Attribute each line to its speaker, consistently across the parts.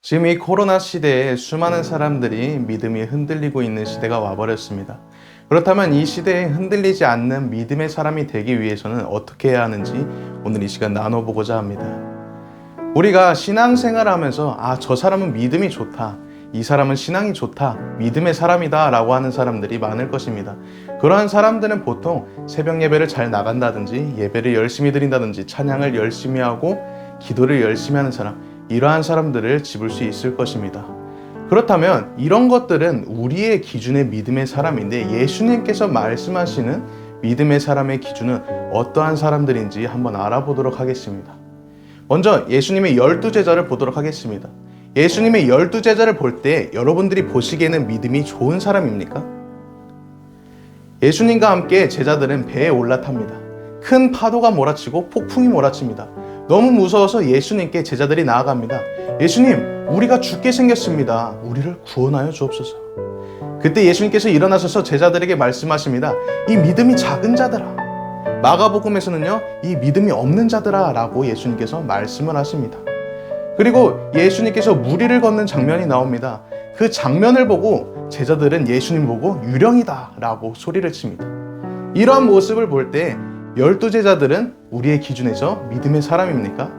Speaker 1: 지금 이 코로나 시대에 수많은 사람들이 믿음이 흔들리고 있는 시대가 와버렸습니다. 그렇다면 이 시대에 흔들리지 않는 믿음의 사람이 되기 위해서는 어떻게 해야 하는지 오늘 이 시간 나눠보고자 합니다. 우리가 신앙생활을 하면서 저 사람은 믿음이 좋다, 이 사람은 신앙이 좋다, 믿음의 사람이다 라고 하는 사람들이 많을 것입니다. 그러한 사람들은 보통 새벽 예배를 잘 나간다든지 예배를 열심히 드린다든지 찬양을 열심히 하고 기도를 열심히 하는 사람, 이러한 사람들을 집을 수 있을 것입니다. 그렇다면 이런 것들은 우리의 기준의 믿음의 사람인데 예수님께서 말씀하시는 믿음의 사람의 기준은 어떠한 사람들인지 한번 알아보도록 하겠습니다. 먼저 예수님의 12제자를 보도록 하겠습니다. 예수님의 12제자를 볼 때 여러분들이 보시기에는 믿음이 좋은 사람입니까? 예수님과 함께 제자들은 배에 올라탑니다. 큰 파도가 몰아치고 폭풍이 몰아칩니다. 너무 무서워서 예수님께 제자들이 나아갑니다. 예수님, 우리가 죽게 생겼습니다. 우리를 구원하여 주옵소서. 그때 예수님께서 일어나셔서 제자들에게 말씀하십니다. 이 믿음이 작은 자들아. 마가복음에서는요, 이 믿음이 없는 자들아 라고 예수님께서 말씀을 하십니다. 그리고 예수님께서 무리를 걷는 장면이 나옵니다. 그 장면을 보고 제자들은 예수님 보고 유령이다 라고 소리를 칩니다. 이러한 모습을 볼 때 12제자들은 우리의 기준에서 믿음의 사람입니까?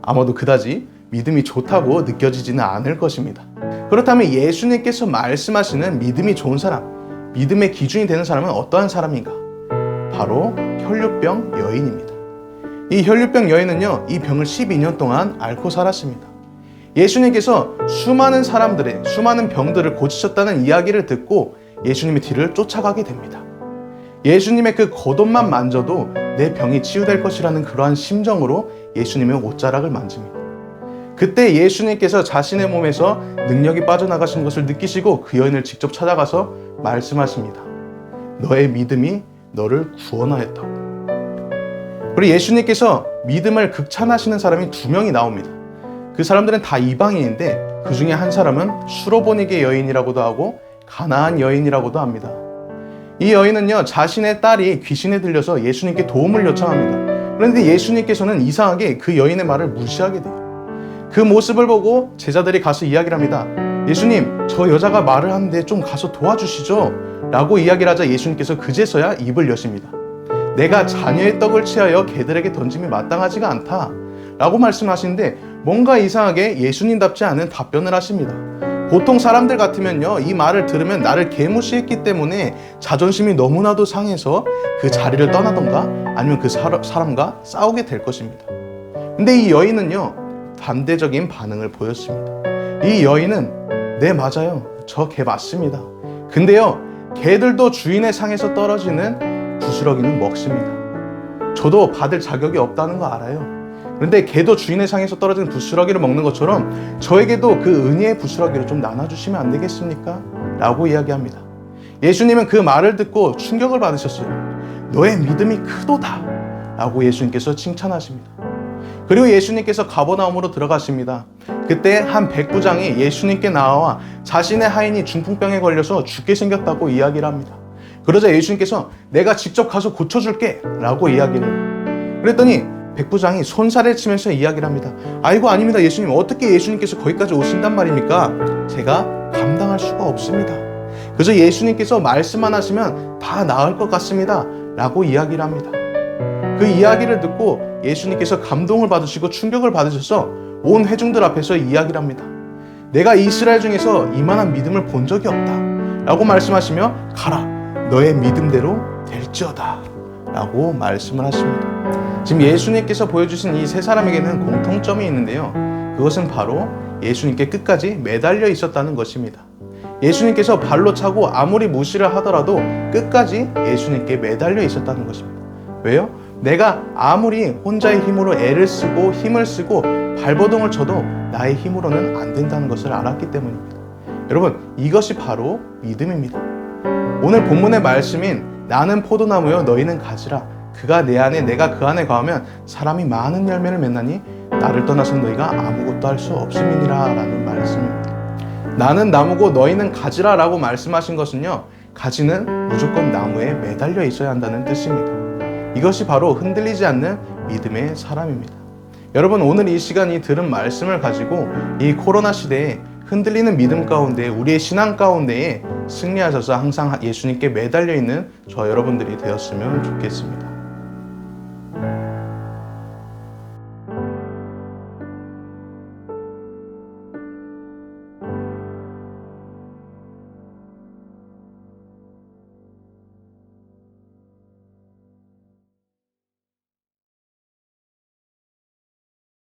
Speaker 1: 아마도 그다지 믿음이 좋다고 느껴지지는 않을 것입니다. 그렇다면 예수님께서 말씀하시는 믿음이 좋은 사람, 믿음의 기준이 되는 사람은 어떠한 사람인가? 바로 혈류병 여인입니다. 이 혈류병 여인은요, 이 병을 12년 동안 앓고 살았습니다. 예수님께서 수많은 사람들의 수많은 병들을 고치셨다는 이야기를 듣고 예수님의 뒤를 쫓아가게 됩니다. 예수님의 그 겉옷만 만져도 내 병이 치유될 것이라는 그러한 심정으로 예수님의 옷자락을 만집니다. 그때 예수님께서 자신의 몸에서 능력이 빠져나가신 것을 느끼시고 그 여인을 직접 찾아가서 말씀하십니다. 너의 믿음이 너를 구원하였다고. 그리고 예수님께서 믿음을 극찬하시는 사람이 2명이 나옵니다. 그 사람들은 다 이방인인데 그 중에 한 사람은 수로보니게 여인이라고도 하고 가나안 여인이라고도 합니다. 이 여인은요, 자신의 딸이 귀신에 들려서 예수님께 도움을 요청합니다. 그런데 예수님께서는 이상하게 그 여인의 말을 무시하게 돼요. 그 모습을 보고 제자들이 가서 이야기를 합니다. 예수님, 저 여자가 말을 하는데 좀 가서 도와주시죠 라고 이야기를 하자 예수님께서 그제서야 입을 여십니다. 내가 자녀의 떡을 취하여 개들에게 던짐이 마땅하지가 않다 라고 말씀하시는데 뭔가 이상하게 예수님답지 않은 답변을 하십니다. 보통 사람들 같으면요, 이 말을 들으면 나를 개무시했기 때문에 자존심이 너무나도 상해서 그 자리를 떠나던가 아니면 그 사람과 싸우게 될 것입니다. 근데 이 여인은요, 반대적인 반응을 보였습니다. 이 여인은 네, 맞아요. 저 개 맞습니다. 근데요, 개들도 주인의 상에서 떨어지는 부스러기는 먹습니다. 저도 받을 자격이 없다는 거 알아요. 그런데 개도 주인의 상에서 떨어진 부스러기를 먹는 것처럼 저에게도 그 은혜의 부스러기를 좀 나눠주시면 안 되겠습니까? 라고 이야기합니다. 예수님은 그 말을 듣고 충격을 받으셨어요. 너의 믿음이 크도다 라고 예수님께서 칭찬하십니다. 그리고 예수님께서 가버나움으로 들어가십니다. 그때 한 백부장이 예수님께 나와 자신의 하인이 중풍병에 걸려서 죽게 생겼다고 이야기를 합니다. 그러자 예수님께서 내가 직접 가서 고쳐줄게 라고 이야기를 해요. 그랬더니 백부장이 손살을 치면서 이야기를 합니다. 아이고, 아닙니다. 예수님, 어떻게 예수님께서 거기까지 오신단 말입니까? 제가 감당할 수가 없습니다. 그래서 예수님께서 말씀만 하시면 다 나을 것 같습니다 라고 이야기를 합니다. 그 이야기를 듣고 예수님께서 감동을 받으시고 충격을 받으셔서 온 회중들 앞에서 이야기를 합니다. 내가 이스라엘 중에서 이만한 믿음을 본 적이 없다 라고 말씀하시며 가라, 너의 믿음대로 될지어다 라고 말씀을 하십니다. 지금 예수님께서 보여주신 이 세 사람에게는 공통점이 있는데요, 그것은 바로 예수님께 끝까지 매달려 있었다는 것입니다. 예수님께서 발로 차고 아무리 무시를 하더라도 끝까지 예수님께 매달려 있었다는 것입니다. 왜요? 내가 아무리 혼자의 힘으로 애를 쓰고 힘을 쓰고 발버둥을 쳐도 나의 힘으로는 안 된다는 것을 알았기 때문입니다. 여러분, 이것이 바로 믿음입니다. 오늘 본문의 말씀인 나는 포도나무요 너희는 가지라, 그가 내 안에 내가 그 안에 거하면 사람이 많은 열매를 맺나니 나를 떠나서 너희가 아무것도 할 수 없음이니라 라는 말씀입니다. 나는 나무고 너희는 가지라 라고 말씀하신 것은요, 가지는 무조건 나무에 매달려 있어야 한다는 뜻입니다. 이것이 바로 흔들리지 않는 믿음의 사람입니다. 여러분, 오늘 이 시간이 들은 말씀을 가지고 이 코로나 시대에 흔들리는 믿음 가운데 우리의 신앙 가운데에 승리하셔서 항상 예수님께 매달려 있는 저 여러분들이 되었으면 좋겠습니다.